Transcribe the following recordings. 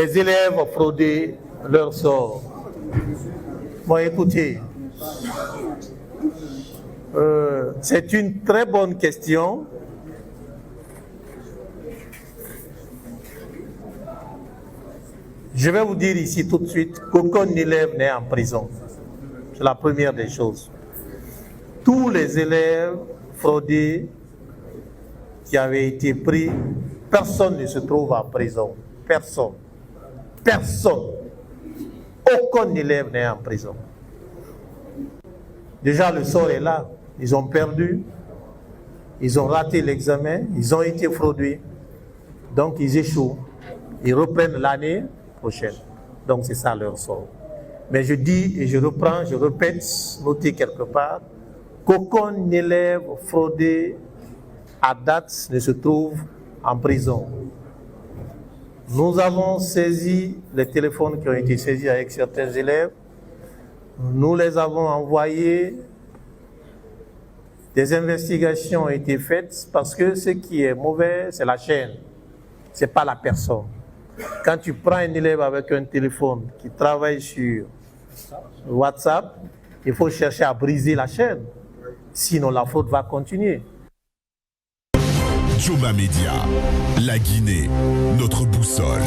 les élèves frauder leur sort. Bon, écoutez, c'est une très bonne question. Je vais vous dire ici tout de suite qu'aucun élève n'est en prison. C'est la première des choses. Tous les élèves fraudés qui avaient été pris, personne ne se trouve en prison. Personne. Personne. Aucun élève n'est en prison. Déjà, le sort est là. Ils ont perdu. Ils ont raté l'examen. Ils ont été fraudés. Donc, ils échouent. Ils reprennent l'année prochaine. Donc, c'est ça leur sort. Mais je dis et je reprends, je répète, notez quelque part, qu'aucun élève fraudé à date ne se trouve en prison. Nous avons saisi les téléphones qui ont été saisis avec certains élèves. Nous les avons envoyés. Des investigations ont été faites parce que ce qui est mauvais, c'est la chaîne. Ce n'est pas la personne. Quand tu prends un élève avec un téléphone qui travaille sur WhatsApp, il faut chercher à briser la chaîne. Sinon, la fraude va continuer. Joma Média, la Guinée, notre boussole.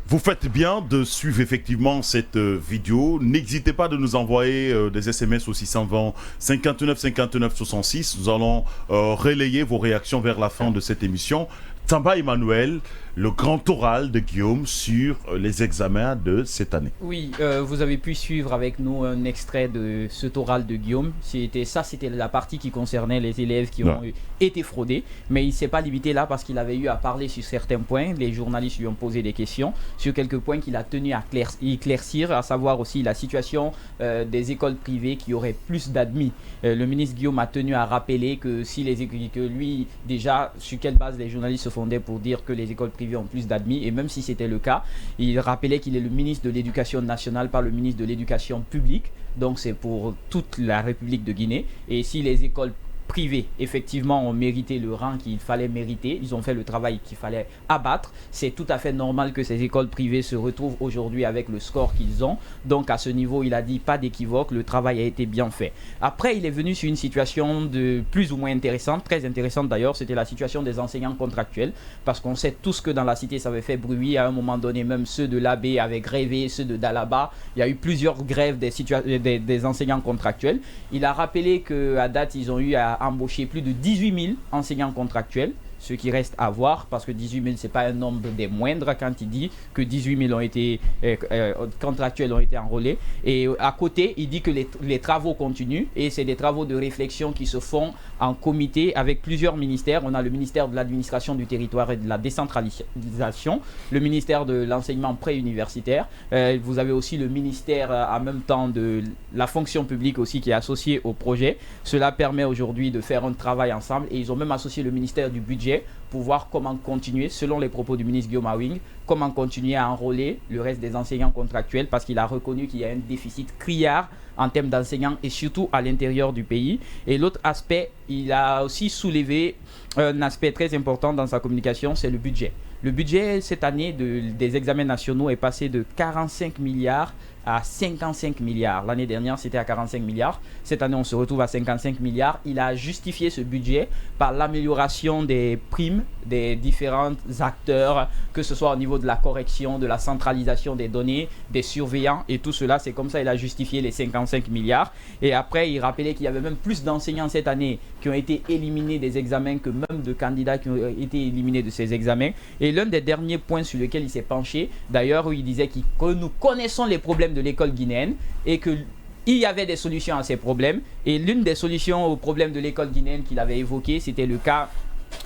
Vous faites bien de suivre effectivement cette vidéo. N'hésitez pas de nous envoyer des SMS au 620 59 59 66. Nous allons relayer vos réactions vers la fin de cette émission. Tamba Emmanuel, le grand oral de Guillaume sur les examens de cette année. Oui, vous avez pu suivre avec nous un extrait de cet oral de Guillaume. C'était la partie qui concernait les élèves qui ont été fraudés. Mais il ne s'est pas limité là parce qu'il avait eu à parler sur certains points. Les journalistes lui ont posé des questions sur quelques points qu'il a tenu à éclaircir, à savoir aussi la situation des écoles privées qui auraient plus d'admis. Le ministre Guillaume a tenu à rappeler que que lui, déjà, sur quelle base les journalistes se fondaient pour dire que les écoles privées ont plus d'admis, et même si c'était le cas, il rappelait qu'il est le ministre de l'Éducation nationale, pas le ministre de l'Éducation publique, donc c'est pour toute la République de Guinée. Et si les écoles privés, effectivement, ont mérité le rang qu'il fallait mériter. Ils ont fait le travail qu'il fallait abattre. C'est tout à fait normal que ces écoles privées se retrouvent aujourd'hui avec le score qu'ils ont. Donc, à ce niveau, il a dit pas d'équivoque, le travail a été bien fait. Après, il est venu sur une situation de plus ou moins intéressante, très intéressante d'ailleurs, c'était la situation des enseignants contractuels, parce qu'on sait tous que dans la cité, ça avait fait bruit. À un moment donné, même ceux de l'AB avaient grévé, ceux de Dalaba. Il y a eu plusieurs grèves des enseignants contractuels. Il a rappelé qu'à date, ils ont eu à embaucher plus de 18 000 enseignants contractuels, ce qui reste à voir, parce que 18 000, ce n'est pas un nombre des moindres quand il dit que 18 000 contractuels ont été enrôlés. Et à côté, il dit que les travaux continuent, et c'est des travaux de réflexion qui se font en comité avec plusieurs ministères. On a le ministère de l'administration du territoire et de la décentralisation, le ministère de l'enseignement préuniversitaire. Vous avez aussi le ministère en même temps de la fonction publique aussi qui est associé au projet. Cela permet aujourd'hui de faire un travail ensemble, et ils ont même associé le ministère du budget pour voir comment continuer, selon les propos du ministre Guillaume Awing, comment continuer à enrôler le reste des enseignants contractuels, parce qu'il a reconnu qu'il y a un déficit criard en termes d'enseignants et surtout à l'intérieur du pays. Et l'autre aspect, il a aussi soulevé un aspect très important dans sa communication, c'est le budget. Le budget cette année des examens nationaux est passé de 45 milliards à 55 milliards. L'année dernière, c'était à 45 milliards. Cette année, on se retrouve à 55 milliards. Il a justifié ce budget par l'amélioration des primes des différents acteurs, que ce soit au niveau de la correction, de la centralisation des données, des surveillants et tout cela. C'est comme ça qu'il a justifié les 55 milliards. Et après, il rappelait qu'il y avait même plus d'enseignants cette année qui ont été éliminés des examens que même de candidats qui ont été éliminés de ces examens. Et l'un des derniers points sur lequel il s'est penché, d'ailleurs, où il disait que nous connaissons les problèmes de l'école guinéenne et qu'il y avait des solutions à ces problèmes. Et l'une des solutions aux problèmes de l'école guinéenne qu'il avait évoqué, c'était le cas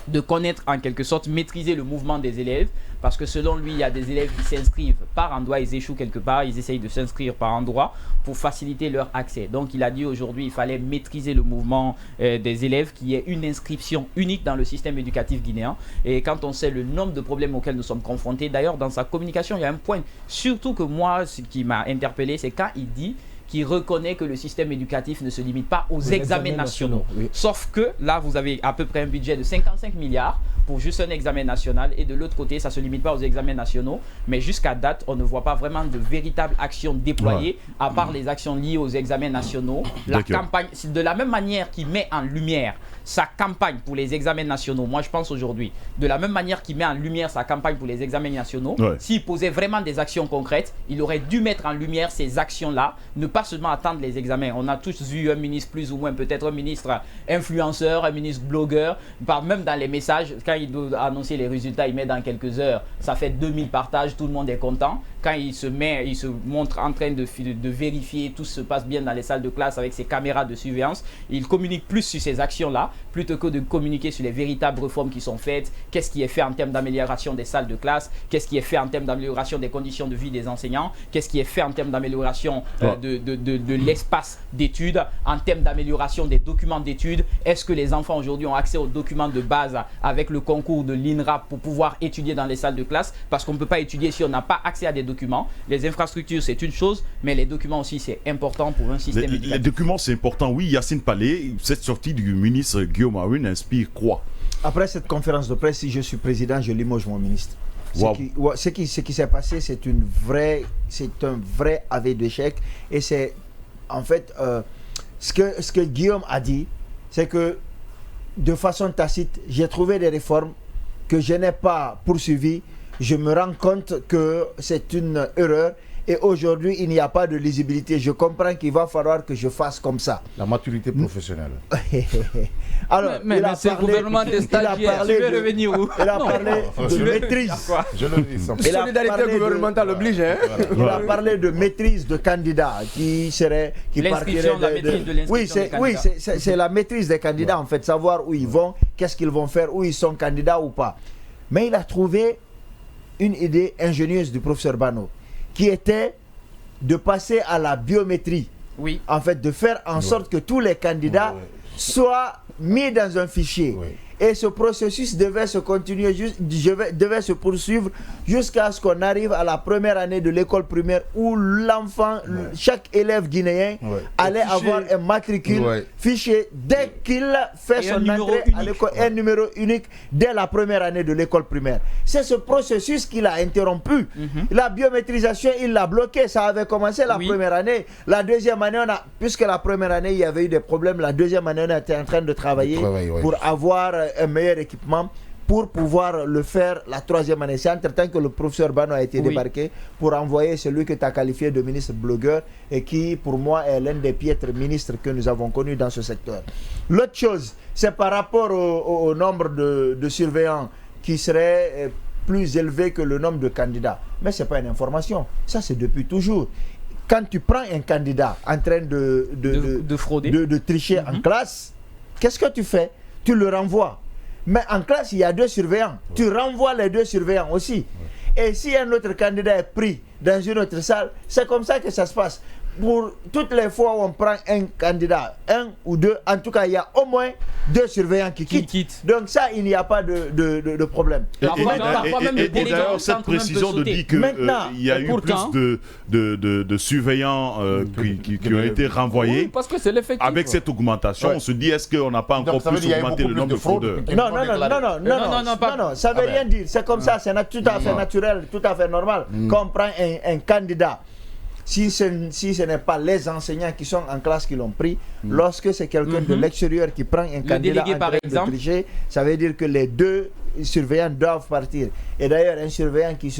de connaître, en quelque sorte, maîtriser le mouvement des élèves, parce que selon lui, il y a des élèves qui s'inscrivent par endroit, ils échouent quelque part, ils essayent de s'inscrire par endroit pour faciliter leur accès. Donc il a dit aujourd'hui il fallait maîtriser le mouvement des élèves, qu'il y ait une inscription unique dans le système éducatif guinéen. Et quand on sait le nombre de problèmes auxquels nous sommes confrontés, d'ailleurs dans sa communication, il y a un point surtout que moi, ce qui m'a interpellé, c'est quand il dit qui reconnaît que le système éducatif ne se limite pas aux examens nationaux. Oui. Sauf que là, vous avez à peu près un budget de 55 milliards pour juste un examen national, et de l'autre côté, ça ne se limite pas aux examens nationaux, mais jusqu'à date, on ne voit pas vraiment de véritables actions déployées, à part les actions liées aux examens nationaux. La campagne, de la même manière qu'il met en lumière sa campagne pour les examens nationaux, moi je pense aujourd'hui, de la même manière qu'il met en lumière sa campagne pour les examens nationaux, s'il posait vraiment des actions concrètes, il aurait dû mettre en lumière ces actions-là, ne pas seulement attendre les examens. On a tous vu un ministre plus ou moins, peut-être un ministre influenceur, un ministre blogueur, même dans les messages, quand il doit annoncer les résultats, il met dans quelques heures, ça fait 2000 partages, tout le monde est content. Quand il se montre en train de vérifier, tout se passe bien dans les salles de classe avec ses caméras de surveillance, il communique plus sur ces actions-là, plutôt que de communiquer sur les véritables réformes qui sont faites, qu'est-ce qui est fait en termes d'amélioration des salles de classe, qu'est-ce qui est fait en termes d'amélioration des conditions de vie des enseignants, qu'est-ce qui est fait en termes d'amélioration de l'espace d'études, en termes d'amélioration des documents d'études. Est-ce que les enfants aujourd'hui ont accès aux documents de base avec le concours de l'INRAP pour pouvoir étudier dans les salles de classe? Parce qu'on ne peut pas étudier si on n'a pas accès à des documents. Les infrastructures, c'est une chose, mais les documents aussi, c'est important pour un système éducatif. Les documents, c'est important. Oui, Yacine Palé, cette sortie du ministre Guillaume Aoun inspire quoi? Après cette conférence de presse, si je suis président, je limoge mon ministre. Wow. Ce qui s'est passé, c'est un vrai aveu d'échec. Et c'est en fait ce que Guillaume a dit, c'est que de façon tacite, j'ai trouvé des réformes que je n'ai pas poursuivies. Je me rends compte que c'est une erreur. Et aujourd'hui, il n'y a pas de lisibilité. Je comprends qu'il va falloir que je fasse comme ça. La maturité professionnelle. Alors, mais c'est le gouvernement des stagiaires. Je vais revenir où? Il a parlé de maîtrise. Je le dis. Solidarité gouvernementale oblige. Il a parlé de maîtrise de candidats qui l'inscription, la maîtrise de l'inscription des candidats. Oui, c'est la maîtrise des candidats, en fait. Savoir où ils vont, qu'est-ce qu'ils vont faire, où ils sont candidats ou pas. Mais il a trouvé une idée ingénieuse du professeur Bano, qui était de passer à la biométrie. Oui. En fait, de faire en sorte que tous les candidats soient mis dans un fichier. Oui. Et ce processus devait se continuer, devait se poursuivre jusqu'à ce qu'on arrive à la première année de l'école primaire où l'enfant, chaque élève guinéen allait avoir un matricule fiché dès qu'il fait son entrée à l'école, un numéro unique dès la première année de l'école primaire. C'est ce processus qu'il a interrompu. La biométrisation, il l'a bloqué. Ça avait commencé la première année. La deuxième année, puisque la première année, il y avait eu des problèmes, la deuxième année, on était en train de travailler pour avoir un meilleur équipement pour pouvoir le faire la troisième année. C'est entre-temps que le professeur Bano a été débarqué pour envoyer celui que tu as qualifié de ministre blogueur et qui, pour moi, est l'un des piètres ministres que nous avons connus dans ce secteur. L'autre chose, c'est par rapport au nombre de surveillants qui serait plus élevé que le nombre de candidats. Mais ce n'est pas une information. Ça, c'est depuis toujours. Quand tu prends un candidat en train de frauder, de tricher en classe, qu'est-ce que tu fais? Tu le renvoies. Mais en classe, il y a 2 surveillants. Tu renvoies les 2 surveillants aussi. Et si un autre candidat est pris dans une autre salle, c'est comme ça que ça se passe. Pour toutes les fois où on prend un candidat, 1 ou 2, en tout cas, il y a au moins 2 surveillants qui quittent. Donc ça, il n'y a pas de problème. Et d'ailleurs, cette précision de dit qu'il y a eu plus de surveillants qui ont été renvoyés. Parce que c'est l'effectif. Avec cette augmentation, on se dit, est-ce qu'on n'a pas encore plus augmenté le nombre de fraudeurs? Non, ça ne veut rien dire. C'est comme ça, c'est tout à fait naturel, tout à fait normal. Quand on prend un candidat, si ce n'est pas les enseignants qui sont en classe qui l'ont pris, lorsque c'est quelqu'un de l'extérieur qui prend un candidat en train de tricher, ça veut dire que les 2 surveillants doivent partir. Et d'ailleurs, un surveillant qui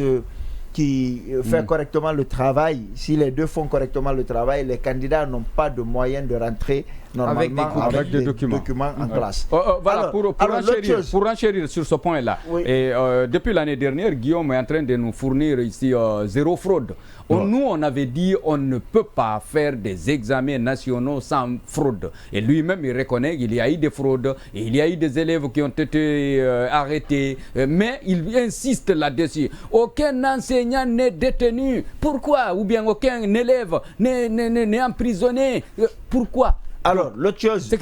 fait correctement le travail, si les 2 font correctement le travail, les candidats n'ont pas de moyens de rentrer normalement avec des documents en classe. Voilà, pour renchérir sur ce point-là, depuis l'année dernière, Guillaume est en train de nous fournir ici 0 fraude. Nous, on avait dit on ne peut pas faire des examens nationaux sans fraude. Et lui-même, il reconnaît qu'il y a eu des fraudes, et il y a eu des élèves qui ont été arrêtés, mais il insiste là-dessus. Aucun enseignant n'est détenu. Pourquoi? Ou bien aucun élève n'est emprisonné. Pourquoi? Alors, l'autre chose, c'est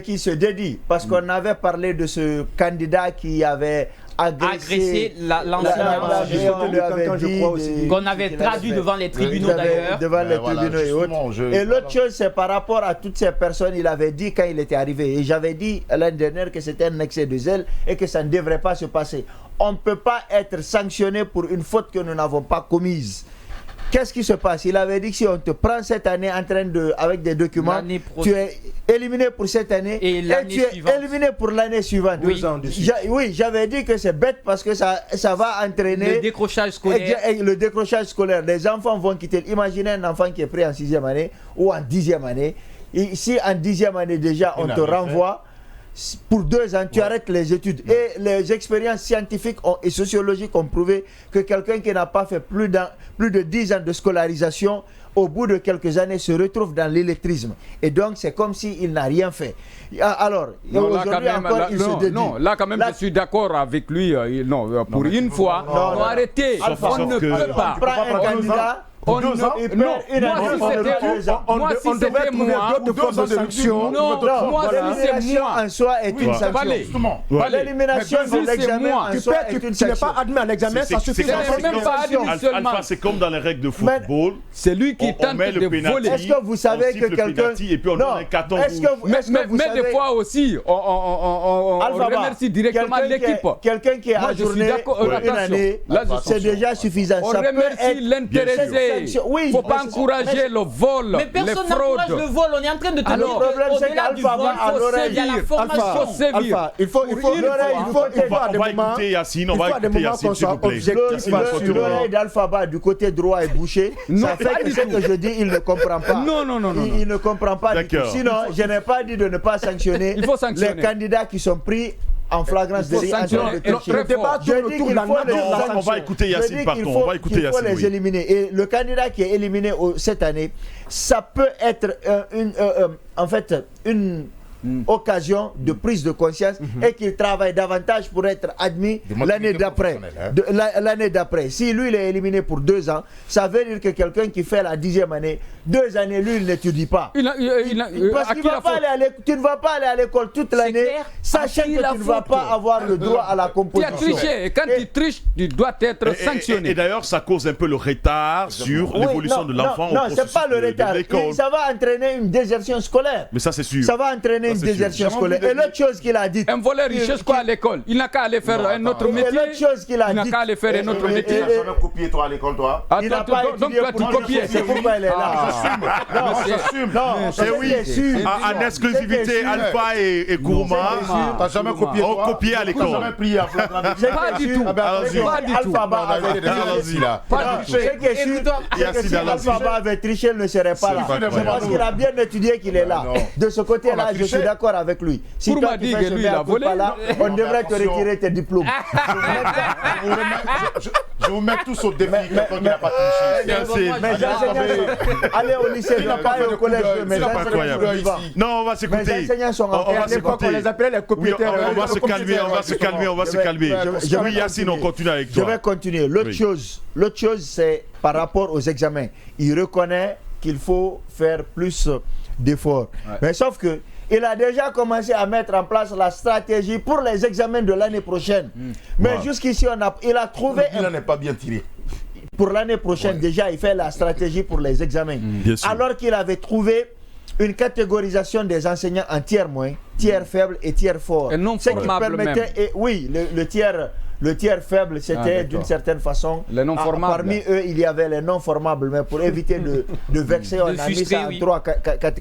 qu'il se dédie. Parce qu'on avait parlé de ce candidat qui avait agressé l'enseignant qu'on avait traduit devant les tribunaux d'ailleurs. Devant les tribunaux et autres. Et l'autre chose, c'est par rapport à toutes ces personnes, il avait dit quand il était arrivé, et j'avais dit l'année dernière que c'était un excès de zèle et que ça ne devrait pas se passer. On ne peut pas être sanctionné pour une faute que nous n'avons pas commise. Qu'est-ce qui se passe? Il avait dit que si on te prend cette année en train de, avec des documents, tu es éliminé pour cette année et tu es éliminé pour l'année suivante. Oui, oui, j'avais dit que c'est bête parce que ça va entraîner le décrochage scolaire. Le décrochage scolaire. Les enfants vont quitter. Imaginez un enfant qui est pris en 6e année ou en 10e année. Et si en 10e année déjà on te renvoie, pour 2 ans, tu arrêtes les études. Et les expériences scientifiques et sociologiques ont prouvé que quelqu'un qui n'a pas fait plus de 10 ans de scolarisation, au bout de quelques années, se retrouve dans l'illettrisme. Et donc, c'est comme s'il n'a rien fait. Alors, aujourd'hui encore, il se dédie. Non, là, quand même, je suis d'accord avec lui. Pour une fois, on va arrêter. On ne peut pas. On prend un candidat. Moi, si c'était moi, l'élimination en soi est une sanction. L'élimination de l'examen en soi est une sanction. Tu n'es pas admis à l'examen, ça suffit. Alpha, c'est comme dans les règles de football. C'est lui qui tente de voler. Est-ce que vous savez que quelqu'un... Et puis on donne un carton rouge. Mais des fois aussi, on remercie directement l'équipe. Quelqu'un qui est ajourné une année, c'est déjà suffisant. On remercie l'intéressé. Il ne faut pas encourager le vol, mais personne n'encourage le vol, on est en train de te dire le problème c'est qu'Alpha va à l'oreille. Il y a la formation. Alpha, il faut on va écouter Yacine, on va écouter Yacine, s'il vous plaît. L'oreille d'Alpha du côté droit est bouchée. Ça fait que ce que je dis, il ne comprend pas. Non. Il ne comprend pas du tout. Sinon, je n'ai pas dit de ne pas sanctionner les candidats qui sont pris en flagrance délit. Le débat tourne autour de la non, on va écouter Yacine, pardon. On va écouter Yacine. Il faut les éliminer. Et le candidat qui est éliminé cette année, ça peut être en fait une occasion de prise de conscience et qu'il travaille davantage pour être admis l'année d'après. L'année d'après. Si lui il est éliminé pour 2 ans, ça veut dire que quelqu'un qui fait la 10e année, 2 années, lui il n'étudie pas. Parce qu'il va pas tu ne vas pas aller à l'école toute l'année, sachant que tu ne vas pas avoir le droit à la composition. Tu as triché et quand tu triches, tu dois être sanctionné. Et d'ailleurs, ça cause un peu le retard sur l'évolution de l'enfant. Non, c'est pas le retard. Ça va entraîner une désertion scolaire. Mais ça c'est sûr. Ça va entraîner une désertion scolaire. Et l'autre chose qu'il a dit. Un voleur, il cherche quoi à l'école? Il n'a qu'à aller faire un autre métier. Et l'autre chose qu'il a dit. Il n'a qu'à aller faire un autre métier. Tu n'as jamais copié toi à l'école, toi? Il n'a pas étudié pour copier. C'est pourquoi il est là. J'assume. Non, c'est oui. En exclusivité, Alpha et Gourma. Tu n'as jamais copié toi? On copié à l'école. Tu n'as jamais prié à flagrant délit? Pas du tout. Alpha avait triché, il ne serait pas là. C'est parce qu'il a bien étudié qu'il est là. De ce côté-là, je suis d'accord avec lui. Si toi tu fais ce mea culpa là, on devrait te retirer tes diplômes. Je vous mets tous au défi, quelqu'un qui n'a pas triché. Allez au lycée, pas au collège. Non, on va s'écouter. Mes enseignants sont en à l'époque, on les appelait les copiateurs. On va se calmer. Oui, Yacine, on continue avec toi. Je vais continuer. L'autre chose, c'est par rapport aux examens. Il reconnaît qu'il faut faire plus d'efforts. Mais sauf que il a déjà commencé à mettre en place la stratégie pour les examens de l'année prochaine. Mais jusqu'ici, il a trouvé... Il n'en est pas bien tiré. Pour l'année prochaine, déjà, il fait la stratégie pour les examens. Alors qu'il avait trouvé une catégorisation des enseignants en tiers moins, tiers faible et tiers fort. Et non formable même. Oui, le tiers faible, c'était d'une certaine façon... Les non formables. Parmi eux, il y avait les non formables, mais pour éviter de vexer, on a mis ça en 3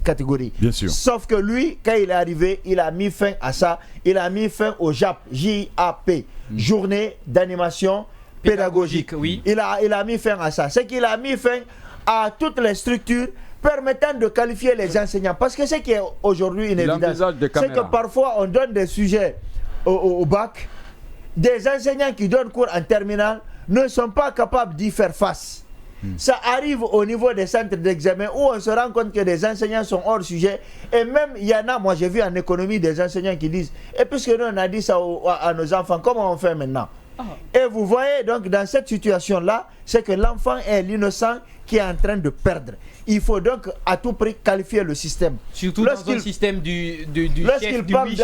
catégories. Bien sûr. Sauf que lui, quand il est arrivé, il a mis fin à ça. Il a mis fin au JAP, J-A-P, Journée d'animation pédagogique. Oui. Il a mis fin à ça. C'est qu'il a mis fin à toutes les structures permettant de qualifier les enseignants. Parce que ce qui est aujourd'hui une évidence, c'est que parfois on donne des sujets au bac. Des enseignants qui donnent cours en terminale ne sont pas capables d'y faire face. Ça arrive au niveau des centres d'examen où on se rend compte que des enseignants sont hors sujet. Et même, il y en a, moi j'ai vu en économie des enseignants qui disent, et puisque nous on a dit ça à nos enfants, comment on fait maintenant? Et vous voyez donc dans cette situation-là, c'est que l'enfant est l'innocent qui est en train de perdre. Il faut donc à tout prix qualifier le système. Surtout dans un système du lorsqu'il parle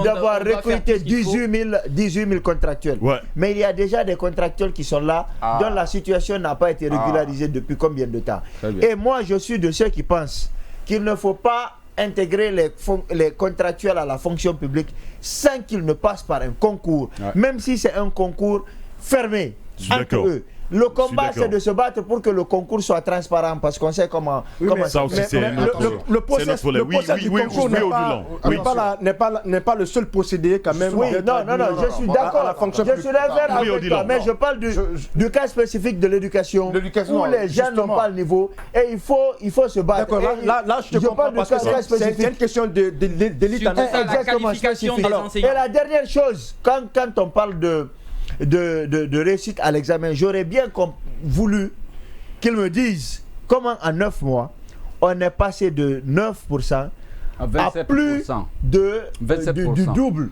d'avoir recruté 18 000 contractuels. Ouais. Mais il y a déjà des contractuels qui sont là, dont la situation n'a pas été régularisée depuis combien de temps. Et moi, je suis de ceux qui pensent qu'il ne faut pas intégrer les contractuels à la fonction publique sans qu'ils ne passent par un concours, même si c'est un concours fermé entre eux. Le combat, c'est de se battre pour que le concours soit transparent, parce qu'on sait comment... ça aussi, c'est le processus du concours n'est pas le seul procédé quand même. Oui, non, je suis d'accord. Je suis d'accord avec toi, mais je parle du cas spécifique de l'éducation, où les gens n'ont pas le niveau, et il faut se battre. D'accord, là je te comprends, parce que c'est une question d'élite. Exactement, spécifique. Et la dernière chose, quand on parle de réussite à l'examen, j'aurais bien voulu qu'ils me disent comment en 9 mois on est passé de 9% à plus du double,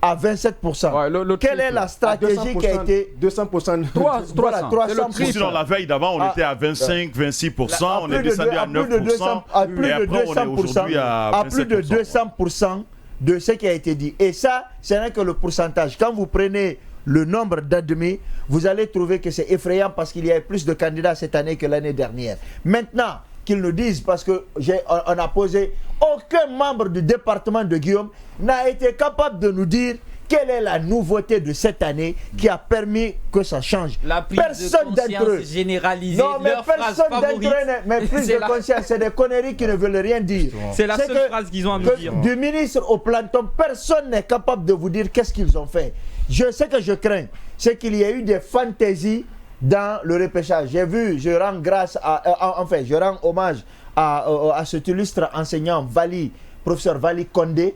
à 27%. Quelle est la stratégie qui a été 200%? 300%. Sinon, la veille d'avant, on était à 25-26%, on est descendu à 9%, et après on est aujourd'hui à plus de 200% de ce qui a été dit. Et ça, ce n'est que le pourcentage. Quand vous prenez le nombre d'admis, vous allez trouver que c'est effrayant, parce qu'il y a plus de candidats cette année que l'année dernière. Maintenant, qu'ils nous disent, parce qu'on a posé, aucun membre du département de Guillaume n'a été capable de nous dire quelle est la nouveauté de cette année qui a permis que ça change. La prise de conscience généralisée. Non, mais personne d'entre eux, mais prise de conscience, c'est des conneries qui ne veulent rien dire. C'est la seule phrase qu'ils ont à nous dire. Du ministre au planton, personne n'est capable de vous dire qu'est-ce qu'ils ont fait. Ce que je crains, c'est qu'il y a eu des fantaisies dans le repêchage. Je rends hommage à cet illustre enseignant professeur Vali Condé,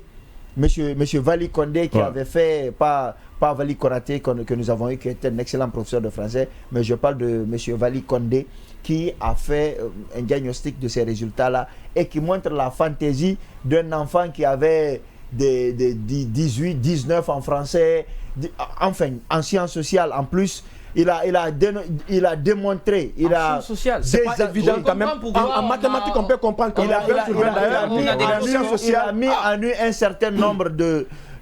monsieur Vali Condé, qui avait fait, pas Vali Konaté que nous avons eu, qui était un excellent professeur de français, mais je parle de monsieur Vali Condé, qui a fait un diagnostic de ces résultats-là et qui montre la fantaisie d'un enfant qui avait des 18, 19 en français, enfin en sciences sociales en plus. Il a démontré, c'est pas évident quand même. En mathématiques, on peut comprendre comment il a mis en nu un certain nombre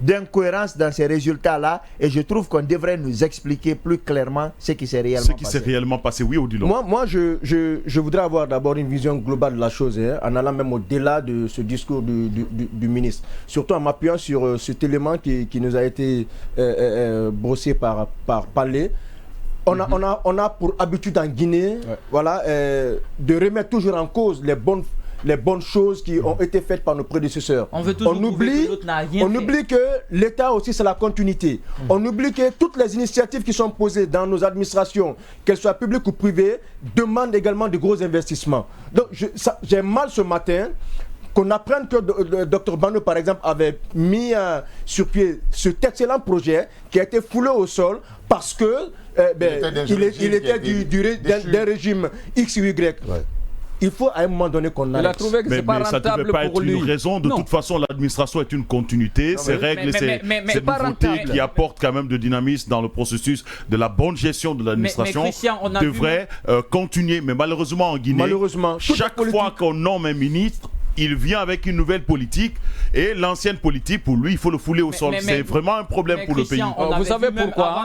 d'incohérences dans ces résultats-là, et je trouve qu'on devrait nous expliquer plus clairement ce qui s'est réellement passé. Oui, Odilon. Moi, je voudrais avoir d'abord une vision globale de la chose, en allant même au-delà de ce discours du ministre. Surtout en m'appuyant sur cet élément qui nous a été brossé par Palais. On a pour habitude en Guinée, de remettre toujours en cause les bonnes choses qui ont été faites par nos prédécesseurs. On oublie que l'État aussi, c'est la continuité. On oublie que toutes les initiatives qui sont posées dans nos administrations, qu'elles soient publiques ou privées, demandent également de gros investissements. Donc j'ai mal ce matin qu'on apprenne que le Dr Bano, par exemple, avait mis sur pied cet excellent projet qui a été foulé au sol parce que il était d'un régime X ou Y. Il faut à un moment donné qu'on arrête. Mais ça ne devait pas être une raison. De toute façon, l'administration est une continuité. Ces règles et ces nouveautés qui apportent quand même de dynamisme dans le processus de la bonne gestion de l'administration devraient continuer. Mais malheureusement, en Guinée, chaque fois qu'on nomme un ministre, il vient avec une nouvelle politique, et l'ancienne politique, pour lui, il faut le fouler au sol. C'est vraiment un problème pour le pays. Vous savez pourquoi?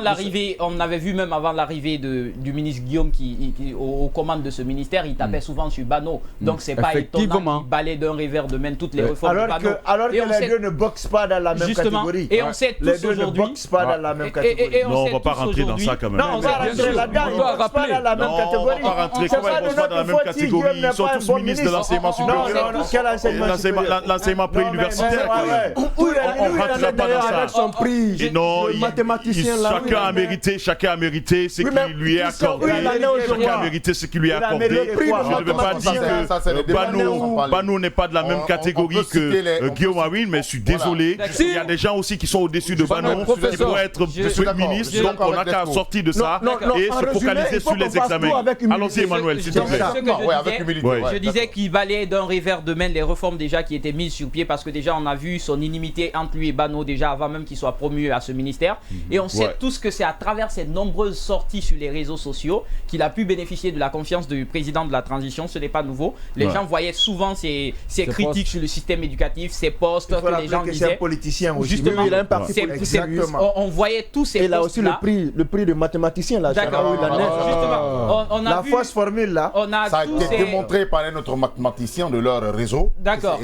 On avait vu même avant l'arrivée du ministre Guillaume qui aux commandes de ce ministère, il tapait souvent sur Bano. Donc c'est pas étonnant qu'il balaye d'un revers de main toutes les réformes de Bano. Alors que les deux ne boxent pas dans la même catégorie. Et on sait tous aujourd'hui... Les deux ne boxent pas dans la même catégorie. Non, on ne va pas rentrer dans ça quand même. Non, on va rentrer là-dedans. Ils ne boxent pas dans la même catégorie. On va pas rentrer, comment ils ne boxent pas dans la même catégorie? Ils sont tous ministres de l'enseignement supérieur. L'enseignement préuniversitaire. On rentre pas dans ça. Son prix. Non, chacun a mérité ce qui lui est accordé. Chacun a mérité ce qui lui est accordé. Je ne veux pas dire que Bano n'est pas de la même catégorie que Guillaume Awin, mais je suis désolé. Il y a des gens aussi qui sont au-dessus de Bano, qui pourraient être ministres. Donc on n'a qu'à sortir de ça et se focaliser sur les examens. Allons-y, Emmanuel, s'il te plaît. Je disais qu'il valait d'un revers de main bien les réformes déjà qui étaient mises sur pied, parce que déjà on a vu son inimité entre lui et Bano déjà avant même qu'il soit promu à ce ministère. Et on sait tous que c'est à travers ces nombreuses sorties sur les réseaux sociaux qu'il a pu bénéficier de la confiance du président de la transition. Ce n'est pas nouveau. Les gens voyaient souvent ses critiques sur le système éducatif, ses postes que les gens disaient. C'est un politicien aussi. Justement, il a un parti politique. on voyait tous ces postes. Et là aussi le prix de mathématicien là. D'accord. Justement, on a la vu, fausse formule là. on a Ça a tous été démontré par un autre mathématicien de leur réseau. D'accord.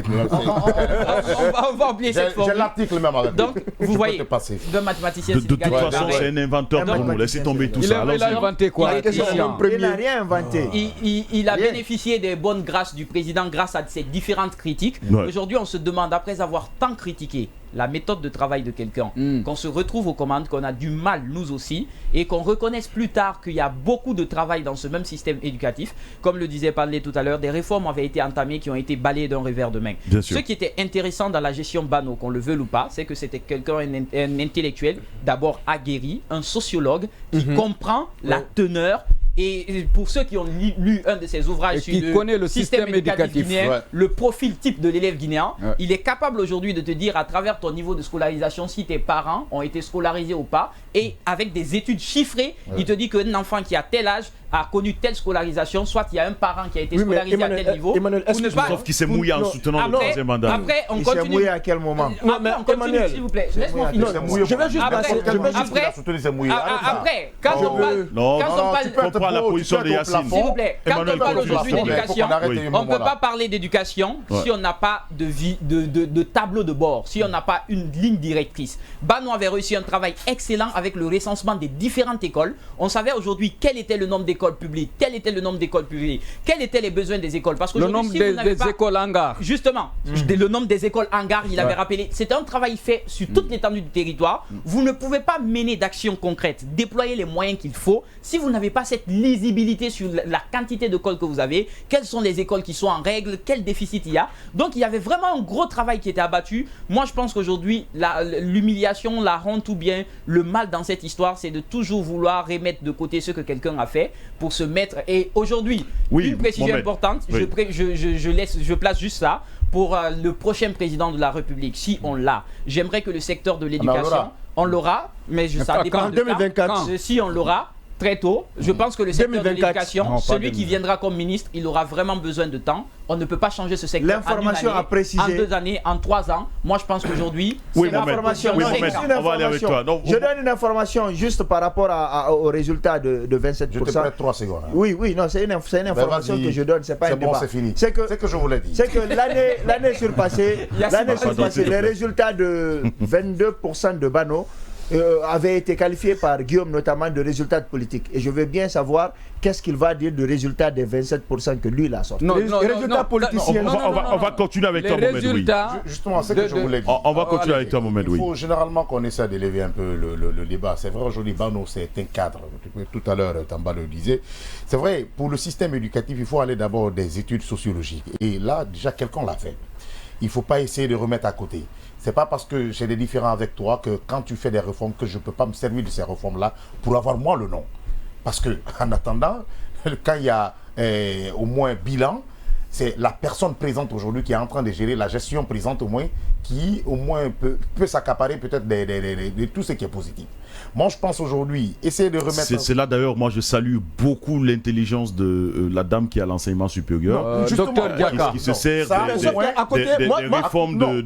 On va oublier cette formule. J'ai l'article même avec. Donc, vous voyez, de mathématicien. De toute façon, c'est un inventeur pour nous. Laissez tomber tout ça. Il a inventé quoi? Il n'a rien inventé. Il a bénéficié des bonnes grâces du président grâce à ses différentes critiques. Aujourd'hui, on se demande, après avoir tant critiqué la méthode de travail de quelqu'un, qu'on se retrouve aux commandes, qu'on a du mal, nous aussi, et qu'on reconnaisse plus tard qu'il y a beaucoup de travail dans ce même système éducatif. Comme le disait Padlé tout à l'heure, des réformes avaient été entamées qui ont été balayées d'un revers de main. Ce qui était intéressant dans la gestion Bano, qu'on le veuille ou pas, c'est que c'était quelqu'un, un intellectuel, d'abord aguerri, un sociologue, qui comprend la teneur. Et pour ceux qui ont lu un de ses ouvrages sur le système éducatif guinéen, le profil type de l'élève guinéen, il est capable aujourd'hui de te dire à travers ton niveau de scolarisation si tes parents ont été scolarisés ou pas, et avec des études chiffrées, il te dit qu'un enfant qui a tel âge a connu telle scolarisation, soit il y a un parent qui a été scolarisé à tel niveau. Sauf qu'il s'est mouillé en soutenant le troisième mandat. Après, on Il continue. s'est mouillé à quel moment? Non, mais on continue, s'il vous plaît. Laisse-moi finir. Je vais juste passer. Après, quand on parle. Tu peux prendre la position de Yacine. S'il vous plaît, quand on parle aujourd'hui d'éducation, on ne peut pas parler d'éducation si on n'a pas de tableau de bord, si on n'a pas une ligne directrice. Bano avait réussi un travail excellent avec le recensement des différentes écoles. On savait aujourd'hui quel était le nombre d'écoles publiques, quel était le nombre d'écoles privées, quels étaient les besoins des écoles. Parce que le nombre des écoles hangars. Justement, le nombre des écoles hangars, il avait rappelé. C'était un travail fait sur toute l'étendue du territoire. Vous ne pouvez pas mener d'actions concrètes, déployer les moyens qu'il faut, si vous n'avez pas cette lisibilité sur la quantité d'écoles que vous avez, quelles sont les écoles qui sont en règle, quel déficit il y a. Donc il y avait vraiment un gros travail qui était abattu. Moi je pense qu'aujourd'hui, l'humiliation, la honte ou bien le mal dans cette histoire, c'est de toujours vouloir remettre de côté ce que quelqu'un a fait pour se mettre. Et aujourd'hui, une précision importante, je place juste ça pour le prochain président de la République, si on l'a. J'aimerais que le secteur de l'éducation, on l'aura, mais ça dépend de 2024. Si on l'aura très tôt, je pense que le secteur de l'éducation, celui qui viendra comme ministre, il aura vraiment besoin de temps. On ne peut pas changer ce secteur en 2 années, en 3 ans. Moi, je pense qu'aujourd'hui, c'est l'information. On va aller avec toi. Je donne une information juste par rapport au résultat de 27%. Je te prête 3 secondes. Oui, non, c'est une information que je donne, c'est pas un débat. C'est fini. C'est que je vous l'ai dit. C'est que l'année surpassée, les résultats de 22% de Bano avait été qualifié par Guillaume notamment de résultats politiques. Et je veux bien savoir qu'est-ce qu'il va dire de résultats des 27% que lui il a sorti. Résultats politiques. On va continuer avec toi, Mohamed. Oui. Justement, c'est que je voulais dire. On va continuer avec toi, Mohamed. Il faut généralement qu'on essaie d'élever un peu le débat. C'est vrai, aujourd'hui, Bano, c'est un cadre. Tout à l'heure, Tamba le disait. C'est vrai, pour le système éducatif, il faut aller d'abord des études sociologiques. Et là, déjà, quelqu'un l'a fait. Il ne faut pas essayer de remettre à côté. C'est pas parce que j'ai des différends avec toi que quand tu fais des réformes que je ne peux pas me servir de ces réformes-là pour avoir moi le nom. Parce que en attendant, quand il y a au moins bilan, c'est la personne présente aujourd'hui qui est en train de gérer la gestion présente au moins, qui au moins peut s'accaparer peut-être de tout ce qui est positif. Moi je pense aujourd'hui, essayer de remettre... C'est là d'ailleurs, moi je salue beaucoup l'intelligence de la dame qui a l'enseignement supérieur. Docteur Diaka. Qui se sert des réformes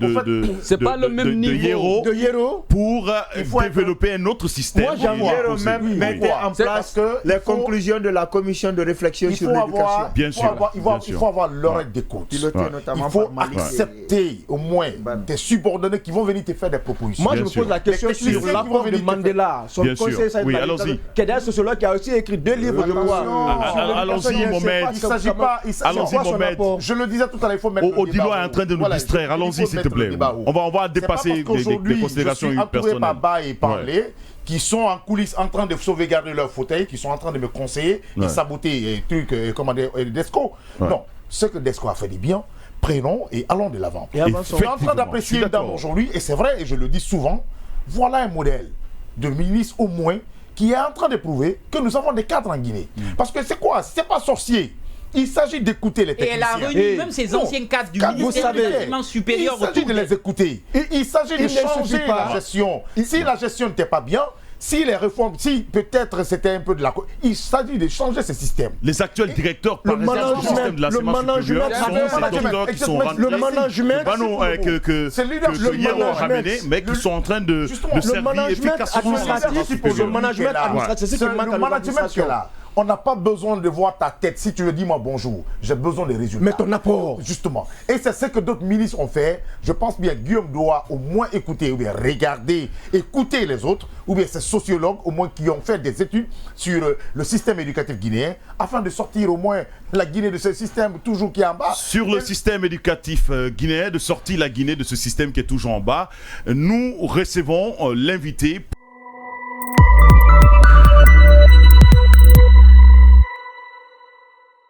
c'est pas le même niveau de Yero pour développer un autre système. Moi j'aimerais même mettre en place les conclusions de la commission de réflexion sur l'éducation. Bien sûr. Il faut avoir l'oreille d'écoute. Il faut accepter au moins des subordonnés qui vont venir te faire des propositions. Moi je me pose la question sur l'apport de Mandela, son conseil sanitaire, qui est un sociologue qui a aussi écrit 2 livres de loi. Allons-y, Mohamed. Il ne s'agit pas. Allons-y, Mohamed. Je le disais tout à l'heure, il faut mettre. Odilo est en train de nous distraire. Allons-y, s'il te plaît. On va dépasser des considérations personnelles. Qui sont en coulisses en train de sauvegarder leur fauteuil, qui sont en train de me conseiller et saboter Desco. Non, ce que Desco a fait du bien, prenons et allons de l'avant. Je suis en train d'apprécier une dame aujourd'hui, et c'est vrai, et je le dis souvent, voilà un modèle de ministre au moins qui est en train de prouver que nous avons des cadres en Guinée. Parce que c'est quoi? C'est pas sorcier. Il s'agit d'écouter les Et techniciens. elle a réuni même ses anciens cadres du ministère de l'enseignement supérieur. Il s'agit de les écouter. Il s'agit de changer la gestion. Si la gestion n'était pas bien, si les réformes, si peut-être c'était un peu de la... Il s'agit de changer ce système. Les actuels directeurs, par exemple, du système de l'enseignement supérieur sont ces docteurs qui sont rentrés. Le management, que Yéro a ramené, mais qui sont en train de servir efficacement l'enseignement supérieur. Le management administratif, c'est le management qui est là. On n'a pas besoin de voir ta tête. Si tu veux dire moi bonjour, j'ai besoin des résultats. Mais ton apport. Justement. Et c'est ce que d'autres ministres ont fait. Je pense bien que Guillaume doit au moins écouter, ou bien regarder, écouter les autres, ou bien ces sociologues au moins qui ont fait des études sur le système éducatif guinéen, afin de sortir au moins la Guinée de ce système toujours qui est en bas. Sur le système éducatif guinéen, de sortir la Guinée de ce système qui est toujours en bas, nous recevons l'invité.